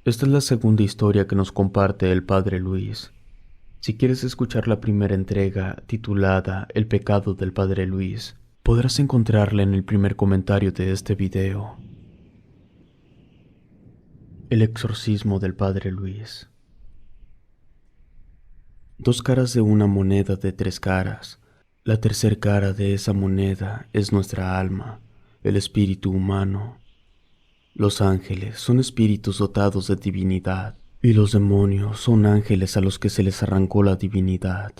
Esta es la segunda historia que nos comparte el Padre Luis. Si quieres escuchar la primera entrega, titulada El pecado del Padre Luis, podrás encontrarla en el primer comentario de este video. El exorcismo del Padre Luis. Dos caras de una moneda de tres caras. La tercer cara de esa moneda es nuestra alma, el espíritu humano. Los ángeles son espíritus dotados de divinidad, y los demonios son ángeles a los que se les arrancó la divinidad.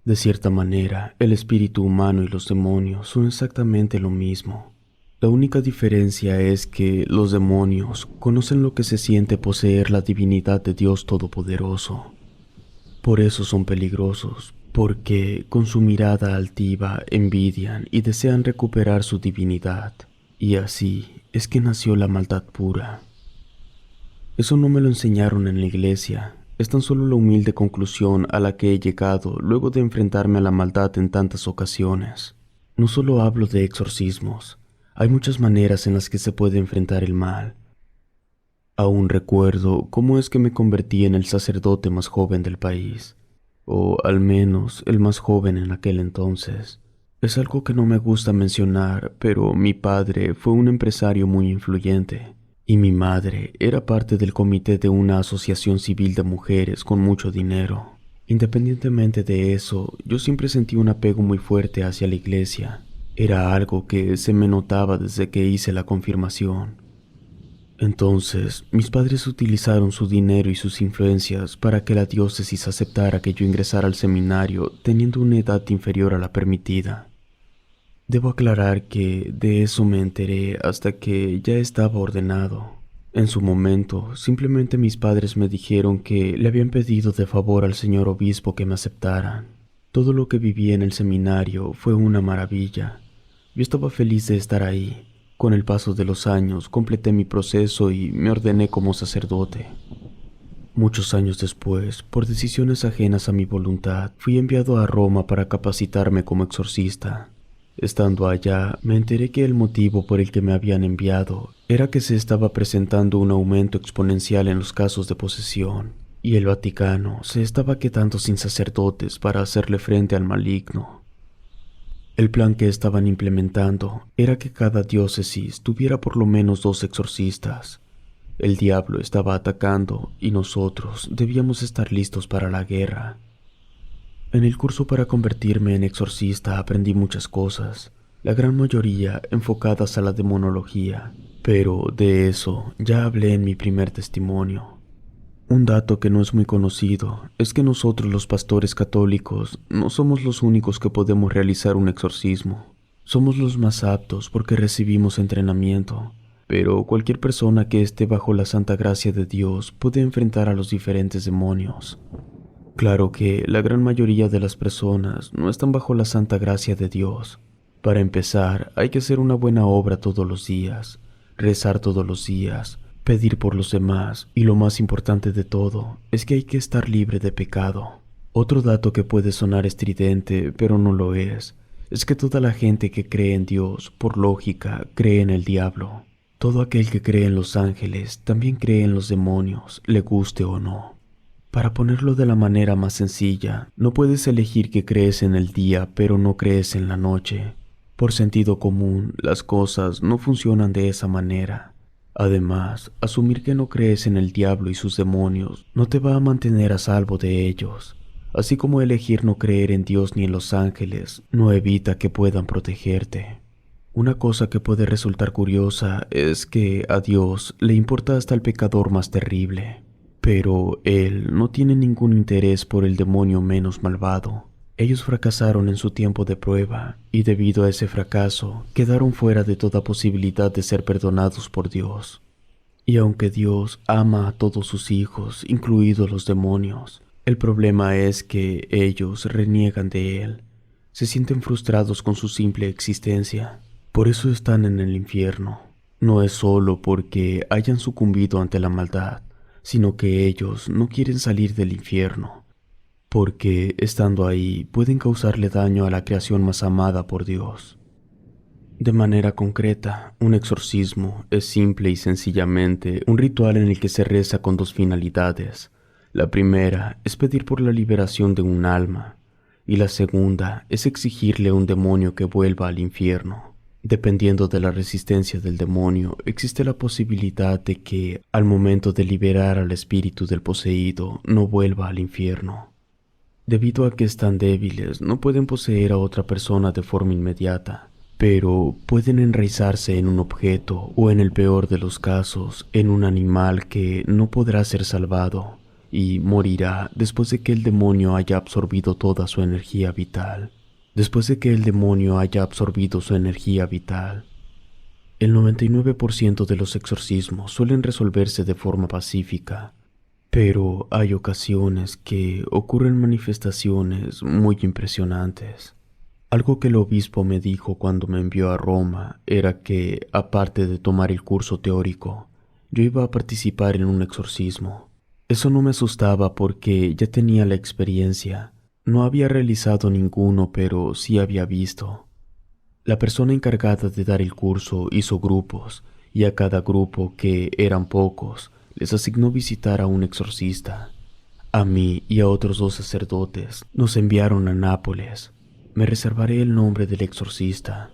De cierta manera, el espíritu humano y los demonios son exactamente lo mismo. La única diferencia es que los demonios conocen lo que se siente poseer la divinidad de Dios Todopoderoso. Por eso son peligrosos, porque con su mirada altiva envidian y desean recuperar su divinidad. Y así es que nació la maldad pura. Eso no me lo enseñaron en la iglesia, es tan solo la humilde conclusión a la que he llegado luego de enfrentarme a la maldad en tantas ocasiones. No solo hablo de exorcismos, hay muchas maneras en las que se puede enfrentar el mal. Aún recuerdo cómo es que me convertí en el sacerdote más joven del país, o al menos el más joven en aquel entonces. Es algo que no me gusta mencionar, pero mi padre fue un empresario muy influyente, y mi madre era parte del comité de una asociación civil de mujeres con mucho dinero. Independientemente de eso, yo siempre sentí un apego muy fuerte hacia la iglesia. Era algo que se me notaba desde que hice la confirmación. Entonces, mis padres utilizaron su dinero y sus influencias para que la diócesis aceptara que yo ingresara al seminario teniendo una edad inferior a la permitida. Debo aclarar que de eso me enteré hasta que ya estaba ordenado. En su momento, simplemente mis padres me dijeron que le habían pedido de favor al señor obispo que me aceptaran. Todo lo que viví en el seminario fue una maravilla. Yo estaba feliz de estar ahí. Con el paso de los años, completé mi proceso y me ordené como sacerdote. Muchos años después, por decisiones ajenas a mi voluntad, fui enviado a Roma para capacitarme como exorcista. Estando allá, me enteré que el motivo por el que me habían enviado era que se estaba presentando un aumento exponencial en los casos de posesión, y el Vaticano se estaba quedando sin sacerdotes para hacerle frente al maligno. El plan que estaban implementando era que cada diócesis tuviera por lo menos 2 exorcistas. El diablo estaba atacando y nosotros debíamos estar listos para la guerra. En el curso para convertirme en exorcista aprendí muchas cosas, la gran mayoría enfocadas a la demonología, pero de eso ya hablé en mi primer testimonio. Un dato que no es muy conocido es que nosotros los pastores católicos no somos los únicos que podemos realizar un exorcismo. Somos los más aptos porque recibimos entrenamiento, pero cualquier persona que esté bajo la santa gracia de Dios puede enfrentar a los diferentes demonios. Claro que la gran mayoría de las personas no están bajo la santa gracia de Dios. Para empezar, hay que hacer una buena obra todos los días, rezar todos los días, pedir por los demás, y lo más importante de todo es que hay que estar libre de pecado. Otro dato que puede sonar estridente, pero no lo es que toda la gente que cree en Dios, por lógica, cree en el diablo. Todo aquel que cree en los ángeles también cree en los demonios, le guste o no. Para ponerlo de la manera más sencilla, no puedes elegir que crees en el día pero no crees en la noche. Por sentido común, las cosas no funcionan de esa manera. Además, asumir que no crees en el diablo y sus demonios no te va a mantener a salvo de ellos, así como elegir no creer en Dios ni en los ángeles no evita que puedan protegerte. Una cosa que puede resultar curiosa es que a Dios le importa hasta el pecador más terrible, pero Él no tiene ningún interés por el demonio menos malvado. Ellos fracasaron en su tiempo de prueba, y debido a ese fracaso, quedaron fuera de toda posibilidad de ser perdonados por Dios. Y aunque Dios ama a todos sus hijos, incluidos los demonios, el problema es que ellos reniegan de Él, se sienten frustrados con su simple existencia. Por eso están en el infierno. No es solo porque hayan sucumbido ante la maldad, sino que ellos no quieren salir del infierno, porque estando ahí pueden causarle daño a la creación más amada por Dios. De manera concreta, un exorcismo es simple y sencillamente un ritual en el que se reza con dos finalidades. La primera es pedir por la liberación de un alma, y la segunda es exigirle a un demonio que vuelva al infierno. Dependiendo de la resistencia del demonio, existe la posibilidad de que, al momento de liberar al espíritu del poseído, no vuelva al infierno. Debido a que están débiles, no pueden poseer a otra persona de forma inmediata, pero pueden enraizarse en un objeto o, en el peor de los casos, en un animal que no podrá ser salvado y morirá después de que el demonio haya absorbido toda su energía vital. El 99% de los exorcismos suelen resolverse de forma pacífica, pero hay ocasiones que ocurren manifestaciones muy impresionantes. Algo que el obispo me dijo cuando me envió a Roma era que, aparte de tomar el curso teórico, yo iba a participar en un exorcismo. Eso no me asustaba porque ya tenía la experiencia. No había realizado ninguno, pero sí había visto. La persona encargada de dar el curso hizo grupos, y a cada grupo, que eran pocos, les asignó visitar a un exorcista. A mí y a otros 2 sacerdotes nos enviaron a Nápoles. Me reservaré el nombre del exorcista.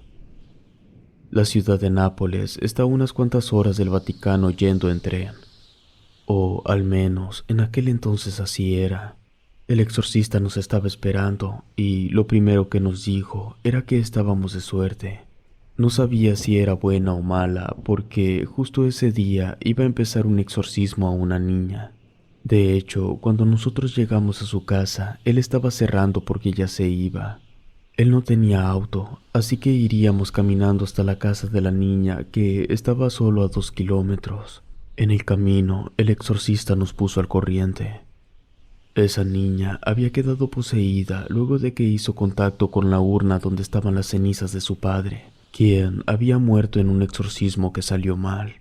La ciudad de Nápoles está a unas cuantas horas del Vaticano yendo en tren. O al menos en aquel entonces así era. El exorcista nos estaba esperando y lo primero que nos dijo era que estábamos de suerte. No sabía si era buena o mala porque justo ese día iba a empezar un exorcismo a una niña. De hecho, cuando nosotros llegamos a su casa, él estaba cerrando porque ya se iba. Él no tenía auto, así que iríamos caminando hasta la casa de la niña, que estaba solo a 2 kilómetros. En el camino, el exorcista nos puso al corriente. Esa niña había quedado poseída luego de que hizo contacto con la urna donde estaban las cenizas de su padre, quien había muerto en un exorcismo que salió mal.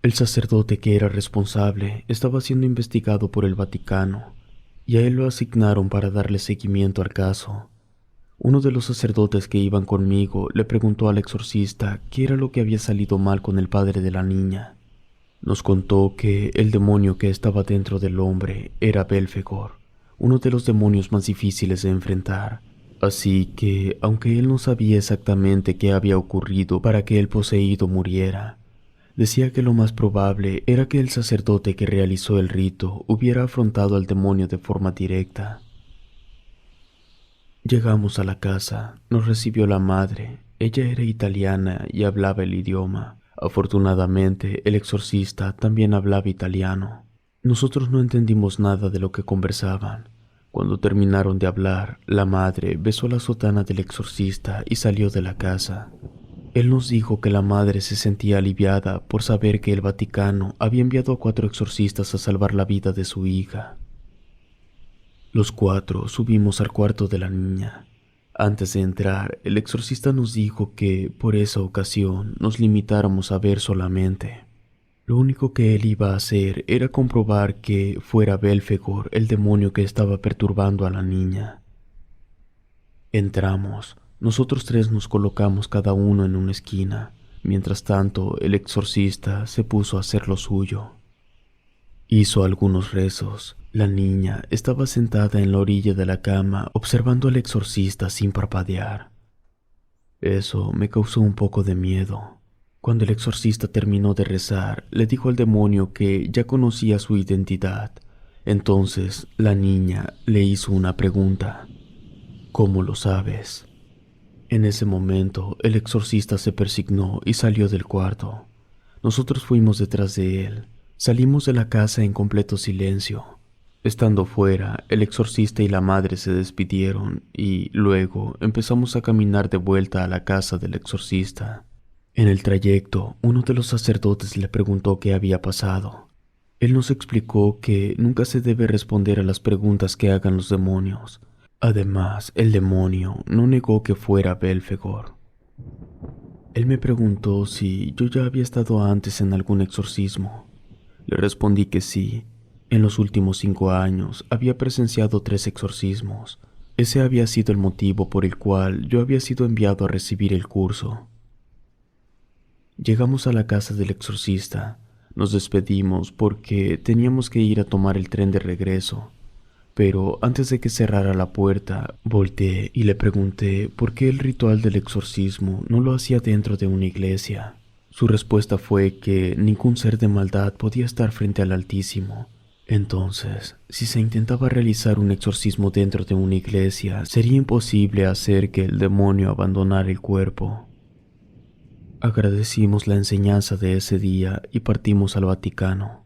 El sacerdote que era responsable estaba siendo investigado por el Vaticano, y a él lo asignaron para darle seguimiento al caso. Uno de los sacerdotes que iban conmigo le preguntó al exorcista qué era lo que había salido mal con el padre de la niña. Nos contó que el demonio que estaba dentro del hombre era Belfegor, uno de los demonios más difíciles de enfrentar. Así que, aunque él no sabía exactamente qué había ocurrido para que el poseído muriera, decía que lo más probable era que el sacerdote que realizó el rito hubiera afrontado al demonio de forma directa. Llegamos a la casa, nos recibió la madre. Ella era italiana y hablaba el idioma. Afortunadamente, el exorcista también hablaba italiano. Nosotros no entendimos nada de lo que conversaban. Cuando terminaron de hablar, la madre besó la sotana del exorcista y salió de la casa. Él nos dijo que la madre se sentía aliviada por saber que el Vaticano había enviado a 4 exorcistas a salvar la vida de su hija. Los 4 subimos al cuarto de la niña. Antes de entrar, el exorcista nos dijo que, por esa ocasión, nos limitáramos a ver solamente. Lo único que él iba a hacer era comprobar que fuera Belfegor el demonio que estaba perturbando a la niña. Entramos. Nosotros 3 nos colocamos cada uno en una esquina. Mientras tanto, el exorcista se puso a hacer lo suyo. Hizo algunos rezos. La niña estaba sentada en la orilla de la cama observando al exorcista sin parpadear. Eso me causó un poco de miedo. Cuando el exorcista terminó de rezar, le dijo al demonio que ya conocía su identidad. Entonces la niña le hizo una pregunta. ¿Cómo lo sabes? En ese momento el exorcista se persignó y salió del cuarto. Nosotros fuimos detrás de él. Salimos de la casa en completo silencio. Estando fuera, el exorcista y la madre se despidieron y luego empezamos a caminar de vuelta a la casa del exorcista. En el trayecto, uno de los sacerdotes le preguntó qué había pasado. Él nos explicó que nunca se debe responder a las preguntas que hagan los demonios. Además, el demonio no negó que fuera Belfegor. Él me preguntó si yo ya había estado antes en algún exorcismo. Le respondí que sí. En los últimos 5 años había presenciado 3 exorcismos. Ese había sido el motivo por el cual yo había sido enviado a recibir el curso. Llegamos a la casa del exorcista. Nos despedimos porque teníamos que ir a tomar el tren de regreso. Pero antes de que cerrara la puerta, volteé y le pregunté por qué el ritual del exorcismo no lo hacía dentro de una iglesia. Su respuesta fue que ningún ser de maldad podía estar frente al Altísimo. Entonces, si se intentaba realizar un exorcismo dentro de una iglesia, sería imposible hacer que el demonio abandonara el cuerpo. Agradecimos la enseñanza de ese día y partimos al Vaticano.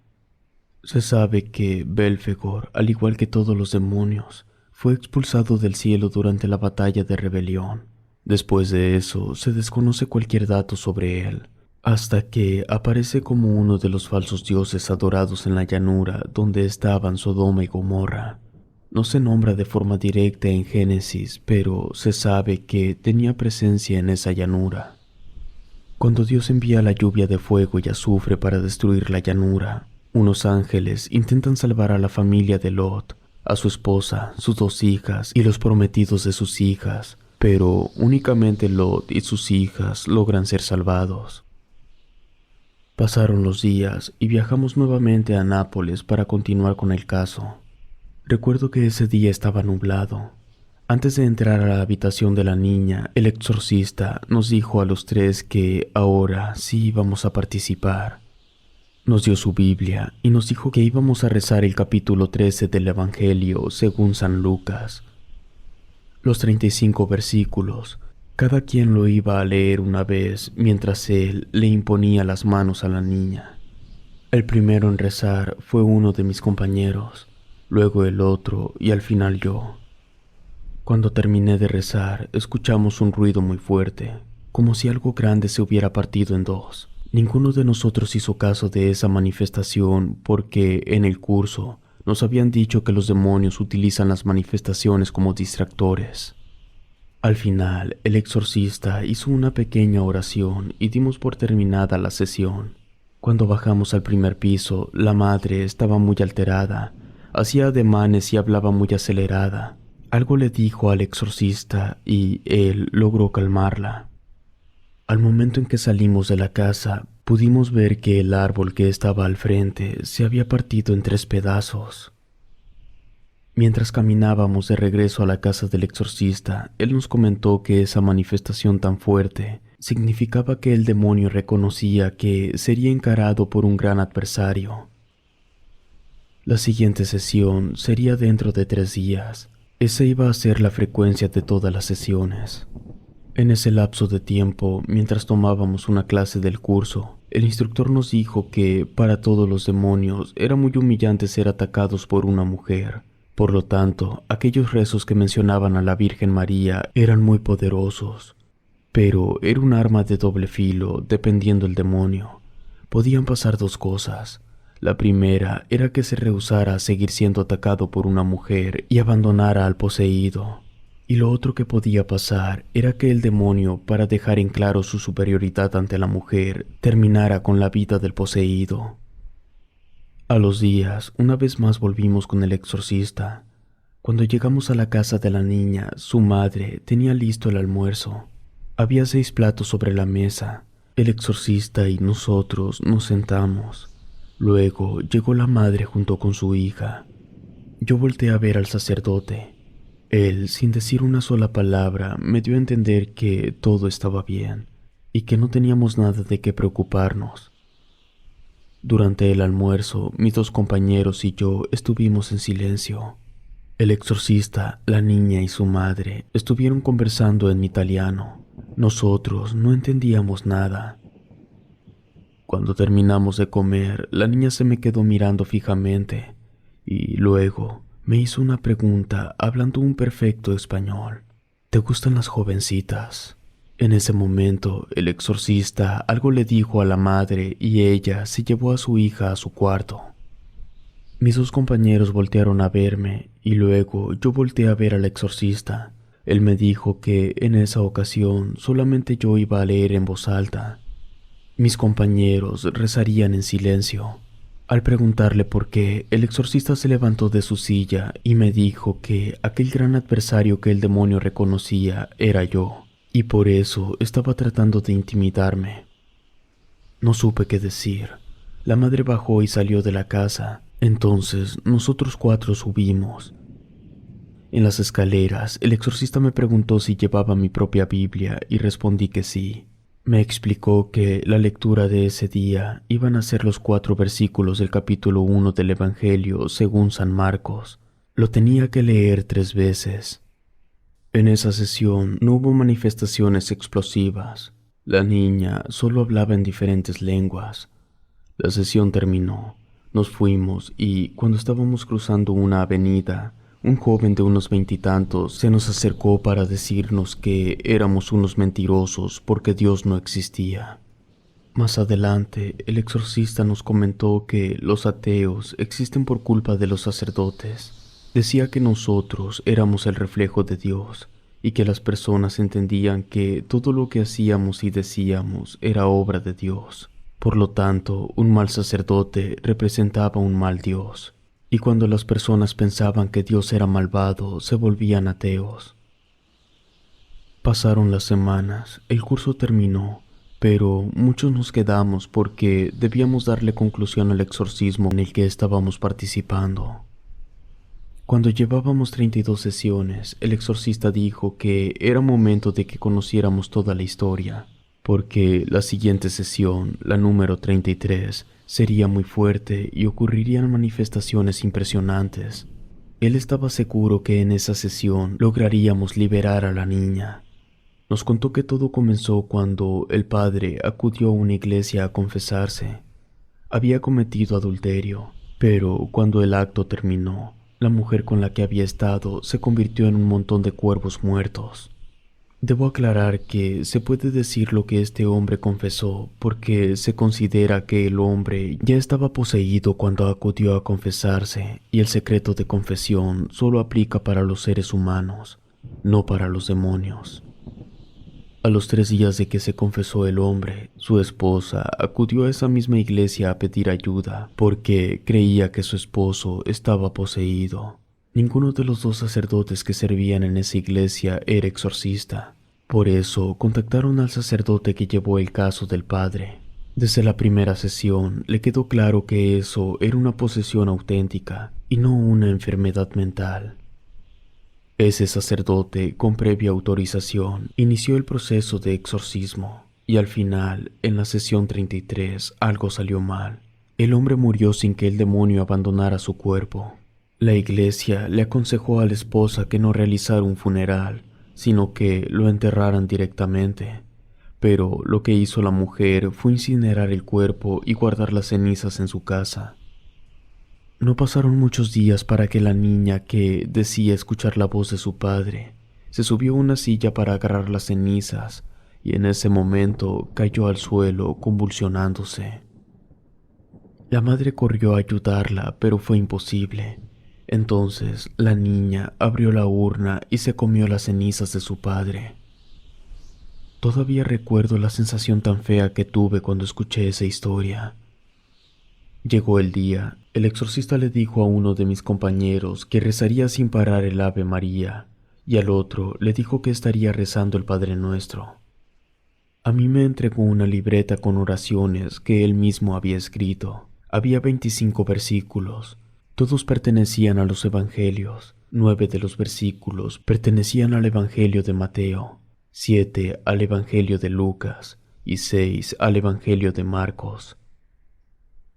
Se sabe que Belfegor, al igual que todos los demonios, fue expulsado del cielo durante la batalla de rebelión. Después de eso, se desconoce cualquier dato sobre él, hasta que aparece como uno de los falsos dioses adorados en la llanura donde estaban Sodoma y Gomorra. No se nombra de forma directa en Génesis, pero se sabe que tenía presencia en esa llanura. Cuando Dios envía la lluvia de fuego y azufre para destruir la llanura, unos ángeles intentan salvar a la familia de Lot, a su esposa, sus 2 hijas y los prometidos de sus hijas, pero únicamente Lot y sus hijas logran ser salvados. Pasaron los días y viajamos nuevamente a Nápoles para continuar con el caso. Recuerdo que ese día estaba nublado. Antes de entrar a la habitación de la niña, el exorcista nos dijo a los 3 que ahora sí íbamos a participar. Nos dio su Biblia y nos dijo que íbamos a rezar el capítulo 13 del Evangelio según San Lucas. Los 35 versículos, cada quien lo iba a leer una vez mientras él le imponía las manos a la niña. El primero en rezar fue uno de mis compañeros, luego el otro y al final yo. Cuando terminé de rezar, escuchamos un ruido muy fuerte, como si algo grande se hubiera partido en 2. Ninguno de nosotros hizo caso de esa manifestación porque en el curso nos habían dicho que los demonios utilizan las manifestaciones como distractores. Al final, el exorcista hizo una pequeña oración y dimos por terminada la sesión. Cuando bajamos al primer piso, la madre estaba muy alterada, hacía ademanes y hablaba muy acelerada. Algo le dijo al exorcista y él logró calmarla. Al momento en que salimos de la casa, pudimos ver que el árbol que estaba al frente se había partido en 3 pedazos. Mientras caminábamos de regreso a la casa del exorcista, él nos comentó que esa manifestación tan fuerte significaba que el demonio reconocía que sería encarado por un gran adversario. La siguiente sesión sería dentro de 3 días. Esa iba a ser la frecuencia de todas las sesiones. En ese lapso de tiempo, mientras tomábamos una clase del curso, el instructor nos dijo que para todos los demonios era muy humillante ser atacados por una mujer. Por lo tanto, aquellos rezos que mencionaban a la Virgen María eran muy poderosos. Pero era un arma de doble filo, dependiendo del demonio. Podían pasar 2 cosas. La primera era que se rehusara a seguir siendo atacado por una mujer y abandonara al poseído. Y lo otro que podía pasar era que el demonio, para dejar en claro su superioridad ante la mujer, terminara con la vida del poseído. A los días, una vez más volvimos con el exorcista. Cuando llegamos a la casa de la niña, su madre tenía listo el almuerzo. Había 6 platos sobre la mesa. El exorcista y nosotros nos sentamos. Luego llegó la madre junto con su hija. Yo volteé a ver al sacerdote. Él, sin decir una sola palabra, me dio a entender que todo estaba bien y que no teníamos nada de qué preocuparnos. Durante el almuerzo, mis 2 compañeros y yo estuvimos en silencio. El exorcista, la niña y su madre estuvieron conversando en italiano. Nosotros no entendíamos nada. Cuando terminamos de comer, la niña se me quedó mirando fijamente y luego me hizo una pregunta hablando un perfecto español. ¿Te gustan las jovencitas? En ese momento, el exorcista algo le dijo a la madre y ella se llevó a su hija a su cuarto. Mis 2 compañeros voltearon a verme y luego yo volteé a ver al exorcista. Él me dijo que en esa ocasión solamente yo iba a leer en voz alta. Mis compañeros rezarían en silencio. Al preguntarle por qué, el exorcista se levantó de su silla y me dijo que aquel gran adversario que el demonio reconocía era yo, y por eso estaba tratando de intimidarme. No supe qué decir. La madre bajó y salió de la casa. Entonces nosotros 4 subimos. En las escaleras, el exorcista me preguntó si llevaba mi propia Biblia y respondí que sí. Me explicó que la lectura de ese día iban a ser los 4 versículos del capítulo 1 del Evangelio según San Marcos. Lo tenía que leer 3 veces. En esa sesión no hubo manifestaciones explosivas. La niña solo hablaba en diferentes lenguas. La sesión terminó. Nos fuimos y cuando estábamos cruzando una avenida, un joven de unos 20 y tantos se nos acercó para decirnos que éramos unos mentirosos porque Dios no existía. Más adelante, el exorcista nos comentó que los ateos existen por culpa de los sacerdotes. Decía que nosotros éramos el reflejo de Dios y que las personas entendían que todo lo que hacíamos y decíamos era obra de Dios. Por lo tanto, un mal sacerdote representaba un mal Dios. Y cuando las personas pensaban que Dios era malvado, se volvían ateos. Pasaron las semanas, el curso terminó, pero muchos nos quedamos porque debíamos darle conclusión al exorcismo en el que estábamos participando. Cuando llevábamos 32 sesiones, el exorcista dijo que era momento de que conociéramos toda la historia, porque la siguiente sesión, la número 33, sería muy fuerte y ocurrirían manifestaciones impresionantes. Él estaba seguro que en esa sesión lograríamos liberar a la niña. Nos contó que todo comenzó cuando el padre acudió a una iglesia a confesarse. Había cometido adulterio, pero cuando el acto terminó, la mujer con la que había estado se convirtió en un montón de cuervos muertos. Debo aclarar que se puede decir lo que este hombre confesó porque se considera que el hombre ya estaba poseído cuando acudió a confesarse y el secreto de confesión solo aplica para los seres humanos, no para los demonios. A los 3 días de que se confesó el hombre, su esposa acudió a esa misma iglesia a pedir ayuda porque creía que su esposo estaba poseído. Ninguno de los 2 sacerdotes que servían en esa iglesia era exorcista. Por eso contactaron al sacerdote que llevó el caso del padre. Desde la primera sesión le quedó claro que eso era una posesión auténtica y no una enfermedad mental. Ese sacerdote, con previa autorización, inició el proceso de exorcismo y al final, en la sesión 33, algo salió mal. El hombre murió sin que el demonio abandonara su cuerpo. La iglesia le aconsejó a la esposa que no realizara un funeral, sino que lo enterraran directamente. Pero lo que hizo la mujer fue incinerar el cuerpo y guardar las cenizas en su casa. No pasaron muchos días para que la niña, que decía escuchar la voz de su padre, se subió a una silla para agarrar las cenizas y en ese momento cayó al suelo convulsionándose. La madre corrió a ayudarla, pero fue imposible. Entonces la niña abrió la urna y se comió las cenizas de su padre. Todavía recuerdo la sensación tan fea que tuve cuando escuché esa historia. Llegó el día. El exorcista le dijo a uno de mis compañeros que rezaría sin parar el Ave María, y al otro le dijo que estaría rezando el Padre Nuestro. A mí me entregó una libreta con oraciones que él mismo había escrito. Había 25 versículos. Todos pertenecían a los evangelios. 9 de los versículos pertenecían al Evangelio de Mateo, 7 al Evangelio de Lucas y 6 al Evangelio de Marcos.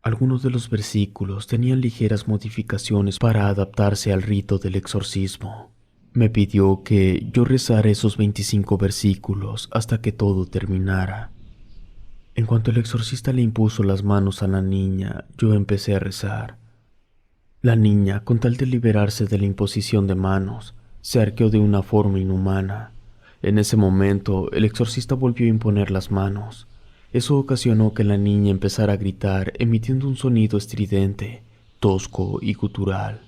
Algunos de los versículos tenían ligeras modificaciones para adaptarse al rito del exorcismo. Me pidió que yo rezara esos 25 versículos hasta que todo terminara. En cuanto el exorcista le impuso las manos a la niña, yo empecé a rezar. La niña, con tal de liberarse de la imposición de manos, se arqueó de una forma inhumana. En ese momento, el exorcista volvió a imponer las manos. Eso ocasionó que la niña empezara a gritar, emitiendo un sonido estridente, tosco y gutural.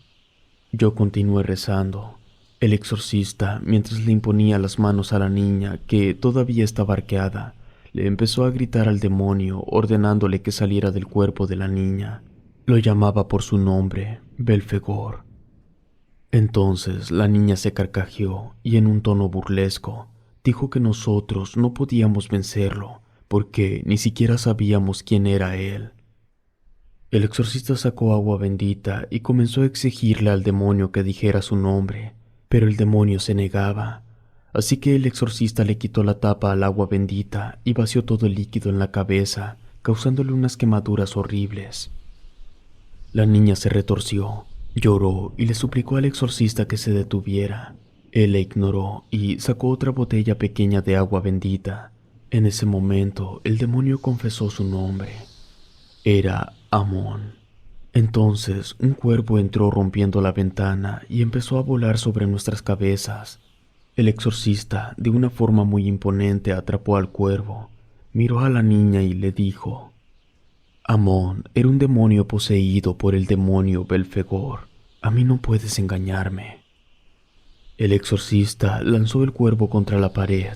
Yo continué rezando. El exorcista, mientras le imponía las manos a la niña, que todavía estaba arqueada, le empezó a gritar al demonio, ordenándole que saliera del cuerpo de la niña. Lo llamaba por su nombre, Belfegor. Entonces la niña se carcajeó y en un tono burlesco dijo que nosotros no podíamos vencerlo, porque ni siquiera sabíamos quién era él. El exorcista sacó agua bendita y comenzó a exigirle al demonio que dijera su nombre, pero el demonio se negaba. Así que el exorcista le quitó la tapa al agua bendita y vació todo el líquido en la cabeza, causándole unas quemaduras horribles. La niña se retorció, lloró y le suplicó al exorcista que se detuviera. Él le ignoró y sacó otra botella pequeña de agua bendita. En ese momento, el demonio confesó su nombre. Era Amón. Entonces, un cuervo entró rompiendo la ventana y empezó a volar sobre nuestras cabezas. El exorcista, de una forma muy imponente, atrapó al cuervo, miró a la niña y le dijo: Amón era un demonio poseído por el demonio Belfegor. A mí no puedes engañarme. El exorcista lanzó el cuervo contra la pared.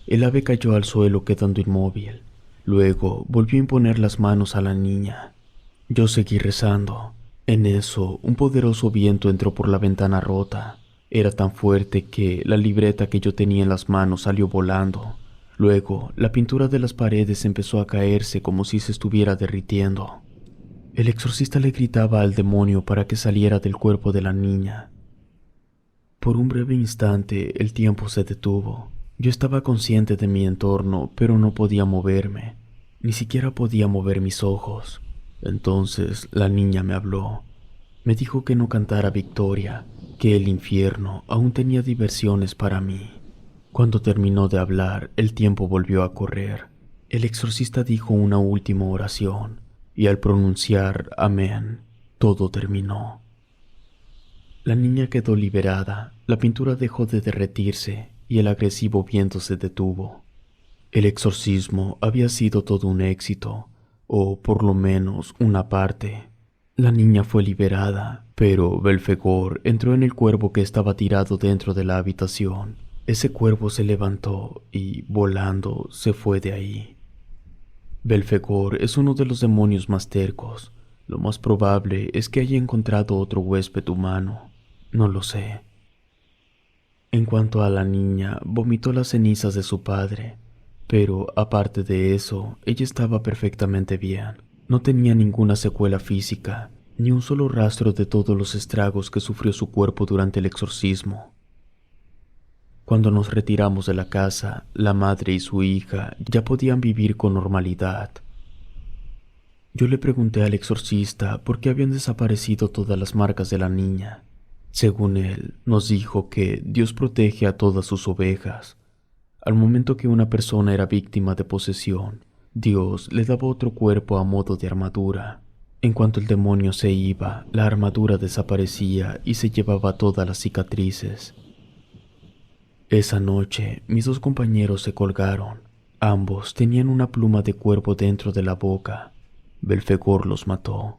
El ave cayó al suelo quedando inmóvil. Luego volvió a imponer las manos a la niña. Yo seguí rezando. En eso, un poderoso viento entró por la ventana rota. Era tan fuerte que la libreta que yo tenía en las manos salió volando. Luego, la pintura de las paredes empezó a caerse como si se estuviera derritiendo. El exorcista le gritaba al demonio para que saliera del cuerpo de la niña. Por un breve instante, el tiempo se detuvo. Yo estaba consciente de mi entorno, pero no podía moverme. Ni siquiera podía mover mis ojos. Entonces, la niña me habló. Me dijo que no cantara victoria, que el infierno aún tenía diversiones para mí. Cuando terminó de hablar, el tiempo volvió a correr. El exorcista dijo una última oración, y al pronunciar amén, todo terminó. La niña quedó liberada, la pintura dejó de derretirse y el agresivo viento se detuvo. El exorcismo había sido todo un éxito, o por lo menos una parte. La niña fue liberada, pero Belfegor entró en el cuervo que estaba tirado dentro de la habitación. Ese cuervo se levantó y, volando, se fue de ahí. Belfegor es uno de los demonios más tercos. Lo más probable es que haya encontrado otro huésped humano. No lo sé. En cuanto a la niña, vomitó las cenizas de su padre, pero aparte de eso, ella estaba perfectamente bien. No tenía ninguna secuela física, ni un solo rastro de todos los estragos que sufrió su cuerpo durante el exorcismo. Cuando nos retiramos de la casa, la madre y su hija ya podían vivir con normalidad. Yo le pregunté al exorcista por qué habían desaparecido todas las marcas de la niña. Según él, nos dijo que Dios protege a todas sus ovejas. Al momento que una persona era víctima de posesión, Dios le daba otro cuerpo a modo de armadura. En cuanto el demonio se iba, la armadura desaparecía y se llevaba todas las cicatrices. Esa noche, mis dos compañeros se colgaron. Ambos tenían una pluma de cuervo dentro de la boca. Belfegor los mató.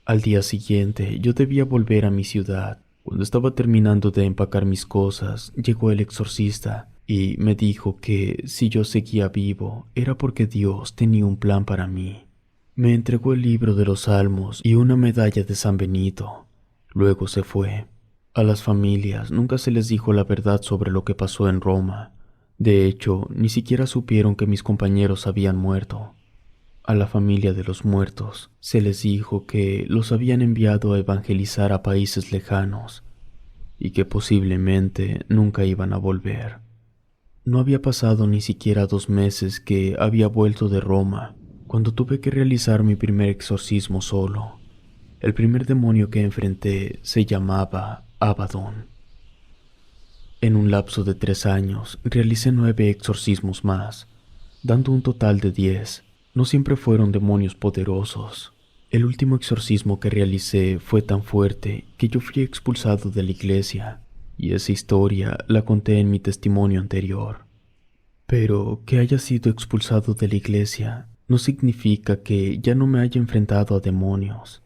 Al día siguiente, yo debía volver a mi ciudad. Cuando estaba terminando de empacar mis cosas, llegó el exorcista y me dijo que si yo seguía vivo era porque Dios tenía un plan para mí. Me entregó el libro de los Salmos y una medalla de San Benito. Luego se fue. A las familias nunca se les dijo la verdad sobre lo que pasó en Roma. De hecho, ni siquiera supieron que mis compañeros habían muerto. A la familia de los muertos se les dijo que los habían enviado a evangelizar a países lejanos y que posiblemente nunca iban a volver. No había pasado ni siquiera 2 meses que había vuelto de Roma cuando tuve que realizar mi primer exorcismo solo. El primer demonio que enfrenté se llamaba Abaddon. En un lapso de 3 años realicé 9 exorcismos más, dando un total de 10. No siempre fueron demonios poderosos. El último exorcismo que realicé fue tan fuerte que yo fui expulsado de la iglesia, y esa historia la conté en mi testimonio anterior. Pero que haya sido expulsado de la iglesia no significa que ya no me haya enfrentado a demonios.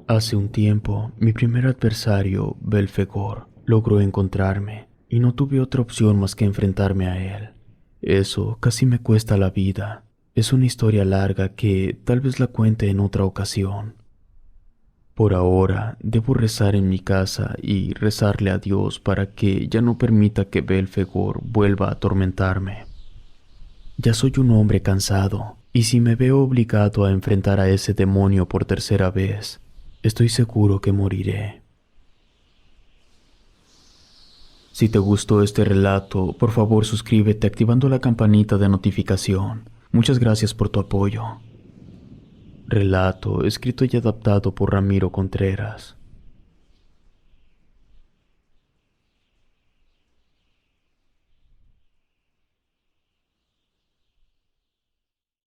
Hace un tiempo, mi primer adversario, Belfegor, logró encontrarme, y no tuve otra opción más que enfrentarme a él. Eso casi me cuesta la vida. Es una historia larga que tal vez la cuente en otra ocasión. Por ahora, debo rezar en mi casa y rezarle a Dios para que ya no permita que Belfegor vuelva a atormentarme. Ya soy un hombre cansado, y si me veo obligado a enfrentar a ese demonio por tercera vez, estoy seguro que moriré. Si te gustó este relato, por favor suscríbete activando la campanita de notificación. Muchas gracias por tu apoyo. Relato escrito y adaptado por Ramiro Contreras.